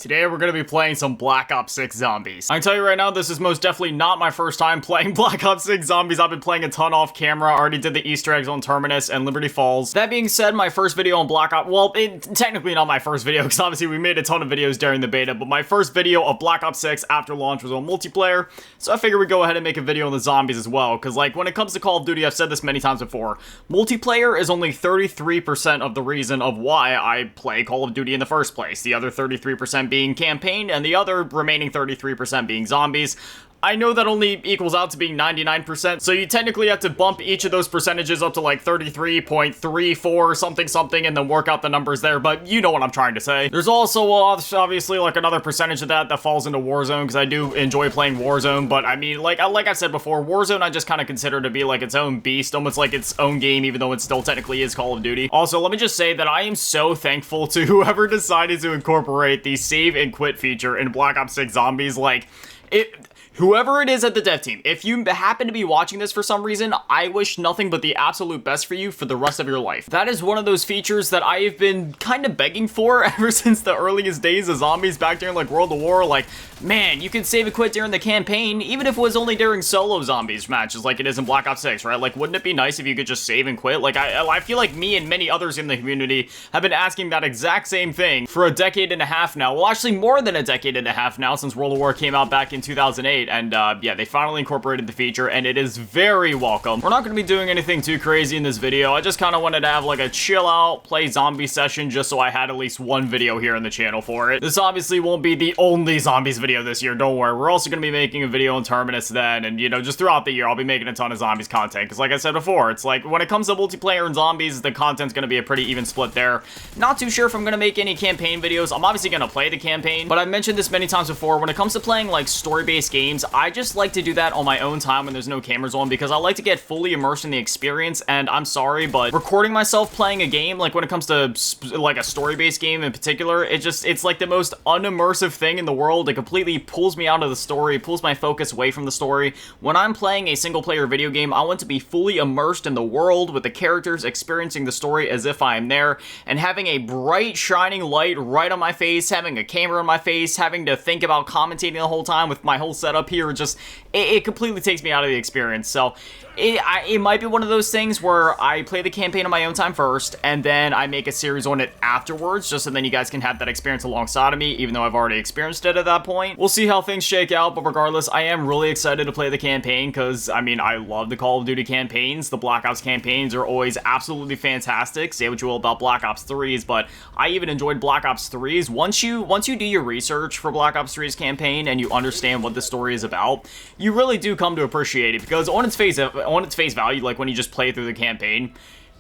Today we're going to be playing some Black Ops 6 Zombies. I can tell you right now, this is most definitely not my first time playing Black Ops 6 Zombies. I've been playing a ton off camera. I already did the Easter eggs on Terminus and Liberty Falls. That being said, my first video on Black Ops, well, technically not my first video, because obviously we made a ton of videos during the beta, but my first video of Black Ops 6 after launch was on multiplayer, so I figured we'd go ahead and make a video on the zombies as well, because like, when it comes to Call of Duty, I've said this many times before, multiplayer is only 33% of the reason of why I play Call of Duty in the first place. The other 33% being campaign, and the other remaining 33% being zombies. I know that only equals out to being 99%, so you technically have to bump each of those percentages up to like 33.34 something, and then work out the numbers there, but you know what I'm trying to say. There's also obviously like another percentage of that falls into Warzone, because I do enjoy playing Warzone, but I mean, like I said before, Warzone I just kind of consider to be like its own beast, almost like its own game, even though it still technically is Call of Duty. Also, let me just say that I am so thankful to whoever decided to incorporate the save and quit feature in Black Ops 6 Zombies. Like, whoever it is at the dev team, if you happen to be watching this for some reason, I wish nothing but the absolute best for you for the rest of your life. That is one of those features that I have been kind of begging for ever since the earliest days of zombies back during like World of War. Like, man, you can save and quit during the campaign, even if it was only during solo zombies matches like it is in Black Ops 6, right? Like, wouldn't it be nice if you could just save and quit? Like, I feel like me and many others in the community have been asking that exact same thing for a decade and a half now. Well, actually more than a decade and a half now, since World of War came out back in 2008. And yeah, they finally incorporated the feature, and it is very welcome. We're not going to be doing anything too crazy in this video. I just kind of wanted to have like a chill out, play zombie session, just so I had at least one video here on the channel for it. This obviously won't be the only zombies video this year, don't worry. We're also going to be making a video on Terminus then, and you know, just throughout the year, I'll be making a ton of zombies content, because like I said before, it's like, when it comes to multiplayer and zombies, the content's going to be a pretty even split there. Not too sure if I'm going to make any campaign videos. I'm obviously going to play the campaign, but I've mentioned this many times before, when it comes to playing like story-based games, I just like to do that on my own time when there's no cameras on, because I like to get fully immersed in the experience. And I'm sorry, but recording myself playing a game, like when it comes to like a story-based game in particular, it's like the most unimmersive thing in the world. It completely pulls me out of the story, pulls my focus away from the story. When I'm playing a single-player video game, I want to be fully immersed in the world with the characters, experiencing the story as if I am there, and having a bright, shining light right on my face, having a camera on my face, having to think about commentating the whole time with my whole setup here. Just it completely takes me out of the experience. So it might be one of those things where I play the campaign on my own time first, and then I make a series on it afterwards, just so then you guys can have that experience alongside of me, even though I've already experienced it at that point. We'll see how things shake out, but regardless, I am really excited to play the campaign, because, I mean, I love the Call of Duty campaigns. The Black Ops campaigns are always absolutely fantastic. Say what you will about Black Ops 3s, but I even enjoyed Black Ops 3s. Once you do your research for Black Ops 3's campaign, and you understand what the story is about, you really do come to appreciate it, because on its face value, like when you just play through the campaign,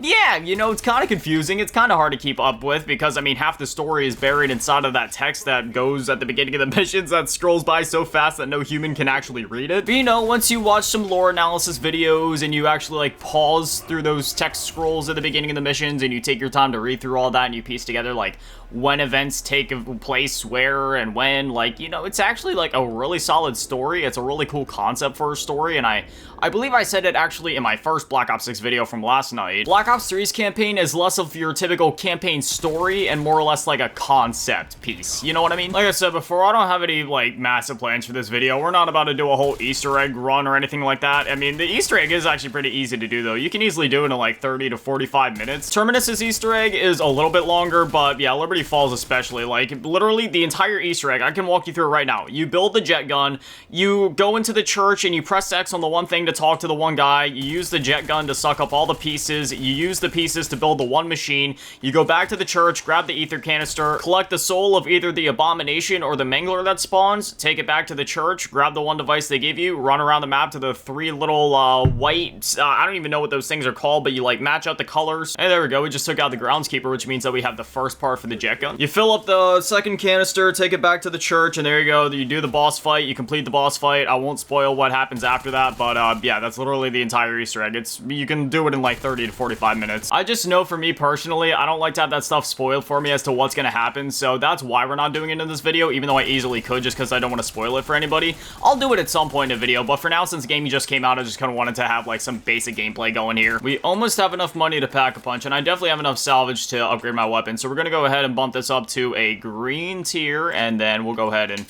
yeah, you know, it's kind of confusing. It's kind of hard to keep up with, because, I mean, half the story is buried inside of that text that goes at the beginning of the missions that scrolls by so fast that no human can actually read it. But, you know, once you watch some lore analysis videos and you actually, like, pause through those text scrolls at the beginning of the missions, and you take your time to read through all that, and you piece together, like, when events take place, where, and when, like, you know, it's actually, like, a really solid story. It's a really cool concept for a story, and I believe I said it actually in my first Black Ops 6 video from last night. Black Ops 3's campaign is less of your typical campaign story and more or less like a concept piece. You know what I mean? Like I said before, I don't have any, like, massive plans for this video. We're not about to do a whole Easter egg run or anything like that. I mean, the Easter egg is actually pretty easy to do, though. You can easily do it in, like, 30 to 45 minutes. Terminus's Easter egg is a little bit longer, but yeah, Liberty Falls especially. Like, literally, the entire Easter egg, I can walk you through it right now. You build the jet gun, you go into the church, and you press X on the one thing to talk to the one guy, you use the jet gun to suck up all the pieces, you use the pieces to build the one machine, you go back to the church, grab the ether canister, collect the soul of either the abomination or the mangler that spawns, take it back to the church, grab the one device they give you, run around the map to the three little white, I don't even know what those things are called, but you like match out the colors, and there we go. We just took out the groundskeeper, which means that we have the first part for the jet gun. You fill up the second canister, take it back to the church, and there you go. You do the boss fight, you complete the boss fight. I won't spoil what happens after that, but yeah, that's literally the entire Easter egg. You can do it in like 30 to 45 5 minutes. I just know for me personally, I don't like to have that stuff spoiled for me as to what's gonna happen, so that's why we're not doing it in this video, even though I easily could just because I don't want to spoil it for anybody. I'll do it at some point in the video, but for now, since the game just came out, I just kind of wanted to have like some basic gameplay going here. We almost have enough money to pack a punch, and I definitely have enough salvage to upgrade my weapon, so we're gonna go ahead and bump this up to a green tier, and then we'll go ahead and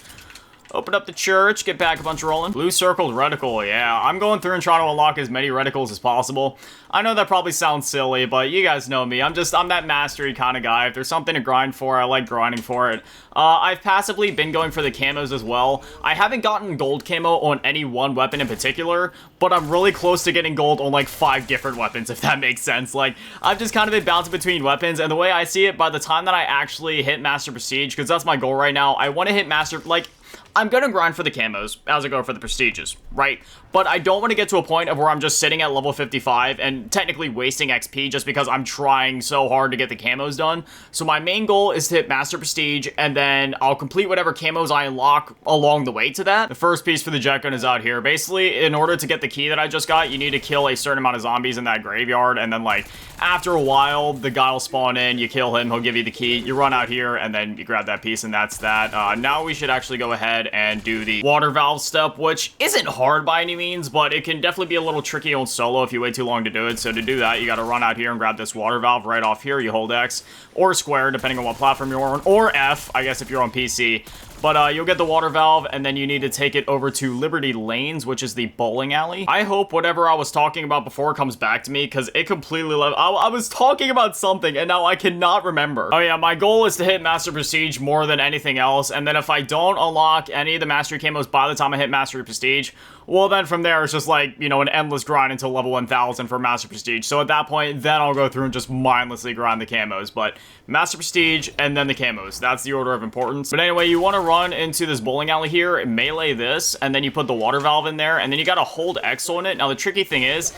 open up the church, get back a bunch rolling. Blue circled reticle, yeah. I'm going through and trying to unlock as many reticles as possible. I know that probably sounds silly, but you guys know me. I'm that mastery kind of guy. If there's something to grind for, I like grinding for it. I've passively been going for the camos as well. I haven't gotten gold camo on any one weapon in particular, but I'm really close to getting gold on like 5 different weapons, if that makes sense. Like, I've just kind of been bouncing between weapons, and the way I see it, by the time that I actually hit Master Prestige, because that's my goal right now, I want to hit Master, like, I'm gonna grind for the camos as I go for the prestiges, right? But I don't want to get to a point of where I'm just sitting at level 55 and technically wasting XP just because I'm trying so hard to get the camos done. So my main goal is to hit Master Prestige, and then I'll complete whatever camos I unlock along the way to that. The first piece for the jet gun is out here. Basically, in order to get the key that I just got, you need to kill a certain amount of zombies in that graveyard, and then like after a while, the guy will spawn in, you kill him, he'll give you the key, you run out here, and then you grab that piece, and that's that. Now we should actually go ahead and do the water valve step, which isn't hard by any means, but it can definitely be a little tricky on solo if you wait too long to do it. So to do that, you got to run out here and grab this water valve right off here. You hold X or square, depending on what platform you're on, or F, I guess, if you're on PC. But you'll get the water valve, and then you need to take it over to Liberty Lanes, which is the bowling alley. I hope whatever I was talking about before comes back to me, because it completely left. I was talking about something, and now I cannot remember. Oh yeah, my goal is to hit Master Prestige more than anything else, and then if I don't unlock any of the Mastery camos by the time I hit Mastery Prestige, well then from there it's just like, you know, an endless grind until level 1000 for Master Prestige. So at that point, then I'll go through and just mindlessly grind the camos. But Master Prestige and then the camos. That's the order of importance. But anyway, you want to run into this bowling alley here, melee this, and then you put the water valve in there, and then you gotta hold X on it. Now the tricky thing is,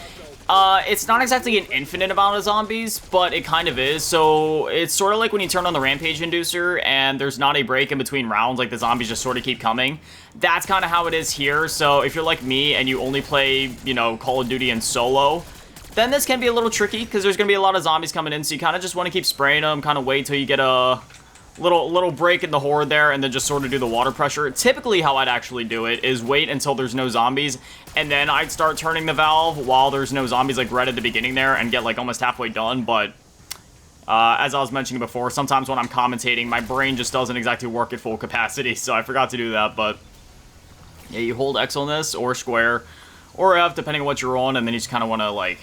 it's not exactly an infinite amount of zombies, but it kind of is. So it's sort of like when you turn on the Rampage Inducer and there's not a break in between rounds, like the zombies just sort of keep coming. That's kind of how it is here. So if you're like me and you only play, you know, Call of Duty in solo, then this can be a little tricky because there's going to be a lot of zombies coming in. So you kind of just want to keep spraying them, kind of wait till you get a little break in the horde there, and then just sort of do the water pressure. Typically how I'd actually do it is wait until there's no zombies, and then I'd start turning the valve while there's no zombies, like right at the beginning there, and get like almost halfway done. But as I was mentioning before, sometimes when I'm commentating, my brain just doesn't exactly work at full capacity, so I forgot to do that. But yeah, you hold X on this, or square, or F, depending on what you're on, and then you just kind of want to like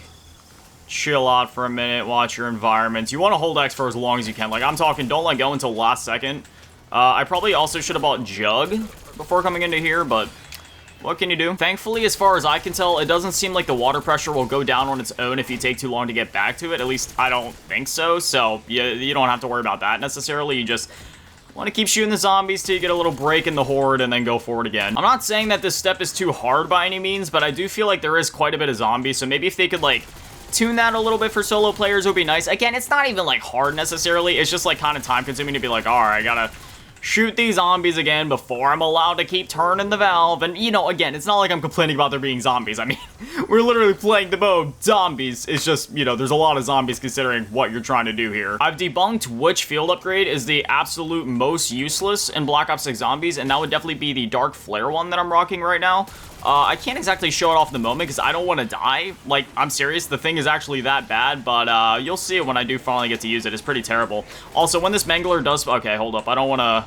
chill out for a minute, watch your environments. You want to hold X for as long as you can. Like, I'm talking, don't let go until last second. I probably also should have bought Jug before coming into here, but what can you do? Thankfully, as far as I can tell, it doesn't seem like the water pressure will go down on its own if you take too long to get back to it. At least, I don't think so. So, you don't have to worry about that necessarily. You just want to keep shooting the zombies till you get a little break in the horde and then go forward again. I'm not saying that this step is too hard by any means, but I do feel like there is quite a bit of zombies, so maybe if they could, like, tune that a little bit for solo players would be nice. Again, it's not even like hard necessarily. It's just like kind of time consuming to be like, all right, I gotta shoot these zombies again before I'm allowed to keep turning the valve. And, you know, again, it's not like I'm complaining about there being zombies. I mean, we're literally playing the mode zombies. It's just, you know, there's a lot of zombies considering what you're trying to do here. I've debunked which field upgrade is the absolute most useless in Black Ops 6 Zombies, and that would definitely be the Dark Flare one that I'm rocking right now. I can't exactly show it off in the moment because I don't want to die. Like, I'm serious, the thing is actually that bad, but you'll see it when I do finally get to use it. It's pretty terrible. Also, when this Mangler does... Okay, hold up. I don't want to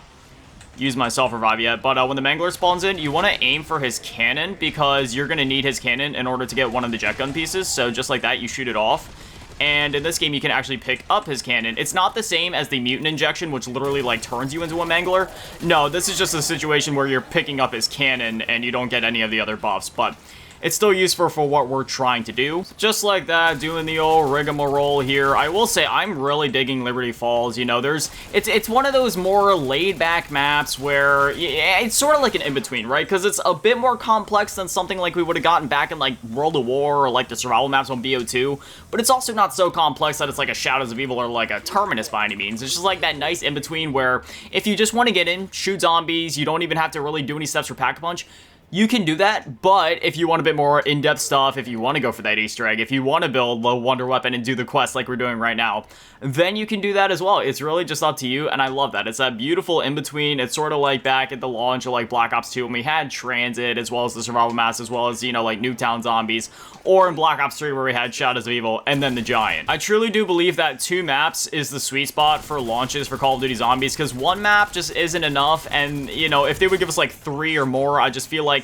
use my self-revive yet, but when the Mangler spawns in, you want to aim for his cannon because you're going to need his cannon in order to get one of the jet gun pieces. So just like that, you shoot it off. And in this game, you can actually pick up his cannon. It's not the same as the mutant injection, which literally, like, turns you into a Mangler. No, this is just a situation where you're picking up his cannon and you don't get any of the other buffs, but it's still useful for what we're trying to do. Just like that, doing the old rigmarole here. I will say, I'm really digging Liberty Falls. You know, it's one of those more laid-back maps where it's sort of like an in-between, right? Because it's a bit more complex than something like we would have gotten back in, like, World of War or, like, the survival maps on BO2. But it's also not so complex that it's like a Shadows of Evil or, like, a Terminus by any means. It's just like that nice in-between where if you just want to get in, shoot zombies, you don't even have to really do any steps for Pack-a-Punch, you can do that, but if you want a bit more in-depth stuff, if you want to go for that Easter egg, if you want to build the Wonder Weapon and do the quest like we're doing right now, then you can do that as well. It's really just up to you, and I love that. It's that beautiful in-between. It's sort of like back at the launch of like Black Ops 2 when we had Transit, as well as the Survival Mass, as well as, you know, like Nuketown Zombies, or in Black Ops 3 where we had Shadows of Evil, and then the Giant. I truly do believe that 2 maps is the sweet spot for launches for Call of Duty Zombies, because 1 map just isn't enough, and, you know, if they would give us like 3 or more, I just feel like,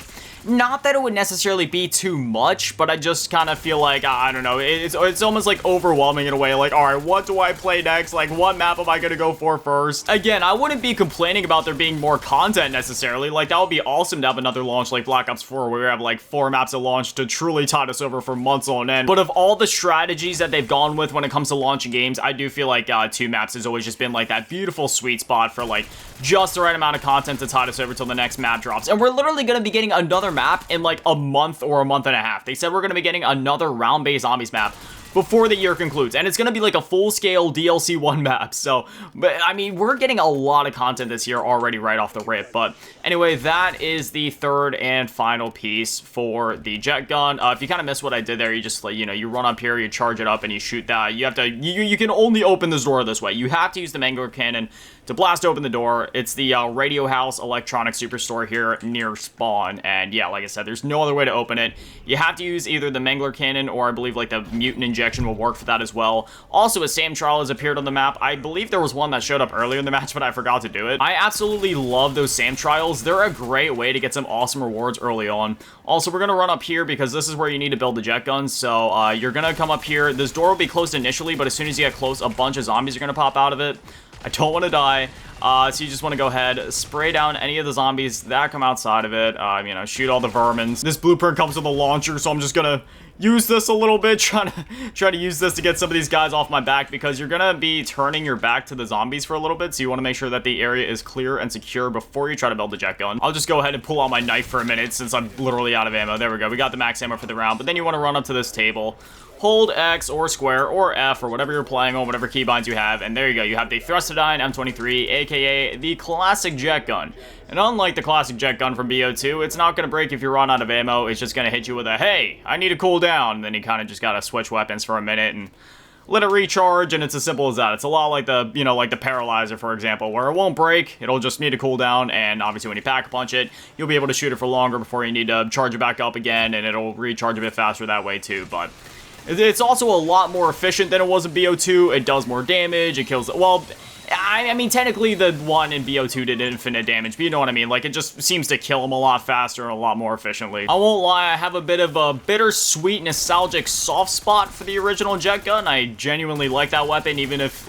not that it would necessarily be too much, but I just kind of feel like, I don't know, it's almost like overwhelming in a way, like, alright, what do I play next? Like, what map am I gonna go for first? Again, I wouldn't be complaining about there being more content necessarily, like, that would be awesome to have another launch like Black Ops 4, where we have like 4 maps at launch to truly tide us over for months on end. But of all the strategies that they've gone with when it comes to launching games, I do feel like 2 maps has always just been like that beautiful sweet spot for like just the right amount of content to tide us over till the next map drops. And we're literally gonna be getting another map in like a month or a month and a half. They said we're gonna be getting another round-based zombies map before the year concludes, and it's gonna be like a full-scale DLC 1 map. So, but I mean, we're getting a lot of content this year already right off the rip. But anyway, that is the third and final piece for the jet gun. If you kind of missed what I did there, you just like, you know, you run up here, you charge it up, and you shoot that. You have to, you can only open this door this way. You have to use the Mangler Cannon to blast open the door. It's the Radio House Electronic Superstore here near spawn, and yeah, like I said, there's no other way to open it. You have to use either the Mangler Cannon, or I believe like the Mutant Injection will work for that as well. Also, a SAM trial has appeared on the map. I believe there was one that showed up earlier in the match, but I forgot to do it. I absolutely love those SAM trials. They're a great way to get some awesome rewards early on. Also, we're gonna run up here because this is where you need to build the jet gun. So you're gonna come up here. This door will be closed initially, but as soon as you get close, a bunch of zombies are gonna pop out of it. I don't want to die, so you just want to go ahead, spray down any of the zombies that come outside of it, you know, shoot all the vermins. This blueprint comes with a launcher, so I'm just gonna use this a little bit, try to use this to get some of these guys off my back, because you're gonna be turning your back to the zombies for a little bit, so you want to make sure that the area is clear and secure before you try to build the jet gun. I'll just go ahead and pull out my knife for a minute since I'm literally out of ammo. There we go, we got the max ammo for the round, but then you want to run up to this table, hold X or square or F or whatever you're playing on, whatever keybinds you have, and there you go. You have the Thrustodine M23, aka the classic jet gun. And unlike the classic jet gun from BO2, it's not going to break if you run out of ammo. It's just going to hit you with a, hey, I need to cool down. And then you kind of just got to switch weapons for a minute and let it recharge, and it's as simple as that. It's a lot like the, you know, like the Paralyzer, for example, where it won't break, it'll just need to cool down, and obviously when you pack punch it, you'll be able to shoot it for longer before you need to charge it back up again, and it'll recharge a bit faster that way too. But it's also a lot more efficient than it was in BO2. It does more damage, it kills, well, I mean, technically the one in BO2 did infinite damage, but you know what I mean, like, it just seems to kill them a lot faster and a lot more efficiently. I won't lie, I have a bit of a bittersweet, nostalgic soft spot for the original jet gun. I genuinely like that weapon, even if,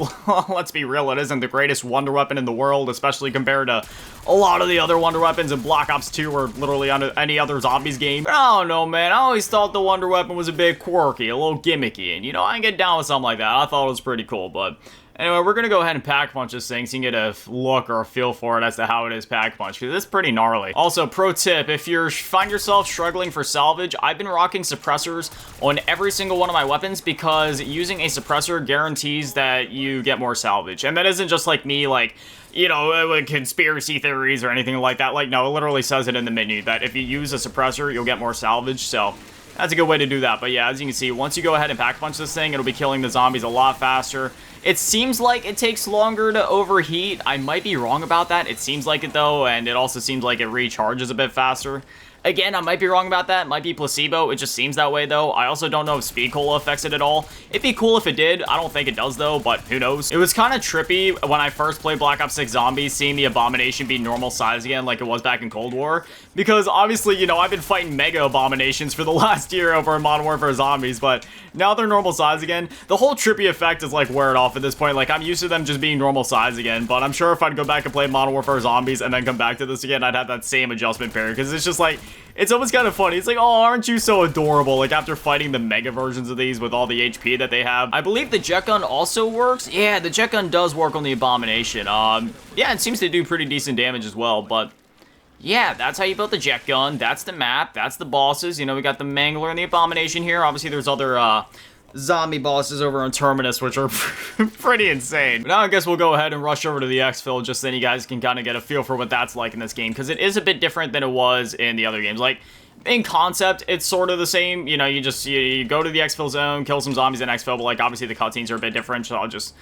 let's be real, it isn't the greatest wonder weapon in the world, especially compared to a lot of the other wonder weapons in Black Ops 2 or literally on any other zombies game. But I don't know, man, I always thought the wonder weapon was a bit quirky, a little gimmicky, and you know, I can get down with something like that. I thought it was pretty cool, but anyway, we're gonna go ahead and pack punch this thing so you can get a look or a feel for it as to how it is pack punch, because it's pretty gnarly. Also, pro tip, if you find yourself struggling for salvage, I've been rocking suppressors on every single one of my weapons, because using a suppressor guarantees that you get more salvage. And that isn't just like me, like, you know, like conspiracy theories or anything like that. Like, no, it literally says it in the menu that if you use a suppressor, you'll get more salvage, so that's a good way to do that. But yeah, as you can see, once you go ahead and pack punch this thing, it'll be killing the zombies a lot faster. It seems like it takes longer to overheat. I might be wrong about that. It seems like it though, and it also seems like it recharges a bit faster. Again, I might be wrong about that. It might be placebo. It just seems that way, though. I also don't know if Speed Cola affects it at all. It'd be cool if it did. I don't think it does, though, but who knows? It was kind of trippy when I first played Black Ops 6 Zombies, seeing the Abomination be normal size again like it was back in Cold War. Because, obviously, you know, I've been fighting Mega Abominations for the last year over in Modern Warfare Zombies, but now they're normal size again. The whole trippy effect is, like, wear it off at this point. Like, I'm used to them just being normal size again, but I'm sure if I'd go back and play Modern Warfare Zombies and then come back to this again, I'd have that same adjustment period, because it's just, like, it's almost kind of funny. It's like, oh, aren't you so adorable? Like, after fighting the mega versions of these with all the HP that they have. I believe the jet gun also works. Yeah, the jet gun does work on the Abomination. Yeah, it seems to do pretty decent damage as well, but yeah, that's how you built the jet gun. That's the map. That's the bosses. You know, we got the Mangler and the Abomination here. Obviously, there's other zombie bosses over on Terminus, which are pretty insane. But now I guess we'll go ahead and rush over to the exfil, just then you guys can kind of get a feel for what that's like in this game, because it is a bit different than it was in the other games. Like, in concept, it's sort of the same. You know, you go to the exfil zone, kill some zombies in exfil, but like obviously the cutscenes are a bit different. So I'll just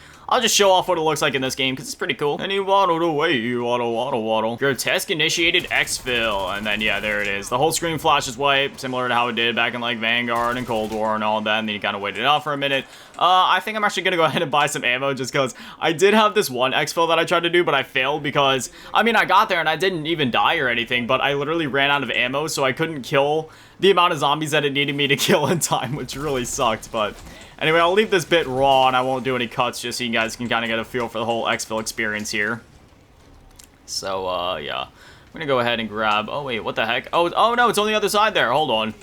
show off what it looks like in this game because it's pretty cool. And he waddled away, you waddle. Grotesque initiated exfil, and then yeah, there it is. The whole screen flashes white, similar to how it did back in like Vanguard and Cold War and all that. And then you kind of waited it out for a minute. I think I'm actually gonna go ahead and buy some ammo just because I did have this one exfil that I tried to do, but I failed because I mean I got there and I didn't even die or anything, but I literally ran out of ammo, so I couldn't kill the amount of zombies that it needed me to kill in time, which really sucked. But anyway, I'll leave this bit raw and I won't do any cuts just so you guys can kind of get a feel for the whole exfil experience here. So, yeah. I'm gonna go ahead and grab... Oh, wait, what the heck? Oh, no, it's on the other side there. Hold on.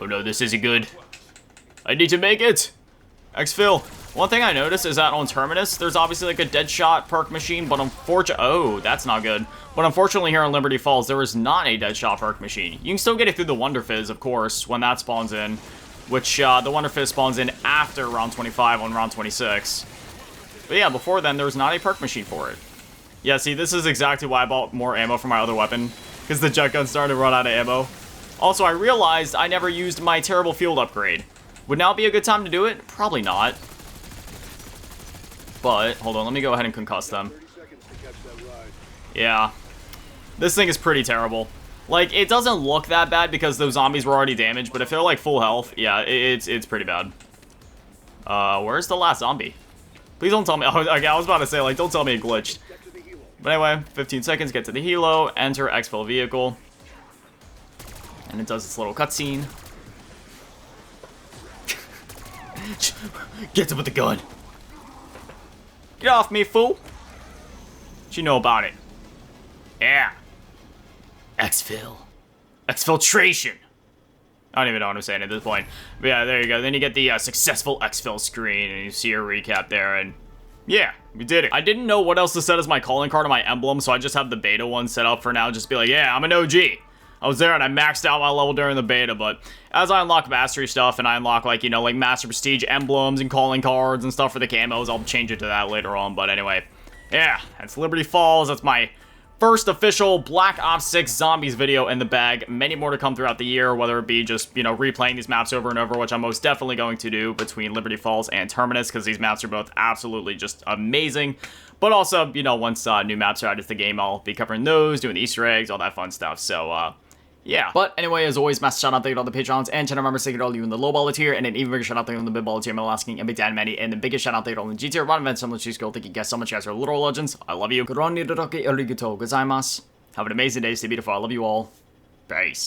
Oh, no, this isn't good. I need to make it. Exfil. One thing I noticed is that on Terminus, there's obviously like a Deadshot perk machine, but unfortunately... Oh, that's not good. But unfortunately here in Liberty Falls, there is not a Deadshot perk machine. You can still get it through the Wonder Fizz, of course, when that spawns in. Which, the Wonder Fizz spawns in after round 25 on round 26. But yeah, before then, there was not a perk machine for it. Yeah, see, this is exactly why I bought more ammo for my other weapon. Because the jet gun started to run out of ammo. Also, I realized I never used my terrible field upgrade. Would now be a good time to do it? Probably not. But, hold on, let me go ahead and concuss them. Yeah. This thing is pretty terrible. Like, it doesn't look that bad because those zombies were already damaged, but if they're, like, full health, yeah, it's pretty bad. Where's the last zombie? Please don't tell me... Oh, okay, I was about to say, like, don't tell me it glitched. But anyway, 15 seconds, get to the helo, enter exfil vehicle. And it does this little cutscene. Gets him with the gun. Get off me, fool. What you know about it? Yeah. Exfil. Exfiltration. I don't even know what I'm saying at this point. But yeah, there you go. Then you get the successful exfil screen, and you see a recap there, and yeah, we did it. I didn't know what else to set as my calling card on my emblem, so I just have the beta one set up for now. Just be like, yeah, I'm an OG. I was there and I maxed out my level during the beta, but as I unlock mastery stuff and I unlock, like, you know, like master prestige emblems and calling cards and stuff for the camos, I'll change it to that later on. But anyway, yeah, that's Liberty Falls. That's my first official Black Ops 6 Zombies video in the bag. Many more to come throughout the year, whether it be just, you know, replaying these maps over and over, which I'm most definitely going to do between Liberty Falls and Terminus, because these maps are both absolutely just amazing. But also, you know, once new maps are added to the game, I'll be covering those, doing the Easter eggs, all that fun stuff. So, yeah. But anyway, as always, massive shout out to all the Patrons and channel members, thank you to all you in the low baller tier, and an even bigger shout out to you in the mid baller tier, Asking, and Big Dan Manny, and the biggest shout out to all in the G tier, Ron Events, and Let's Go. Thank you guys so much, you guys are literal legends. I love you. Have an amazing day, stay beautiful. I love you all. Peace.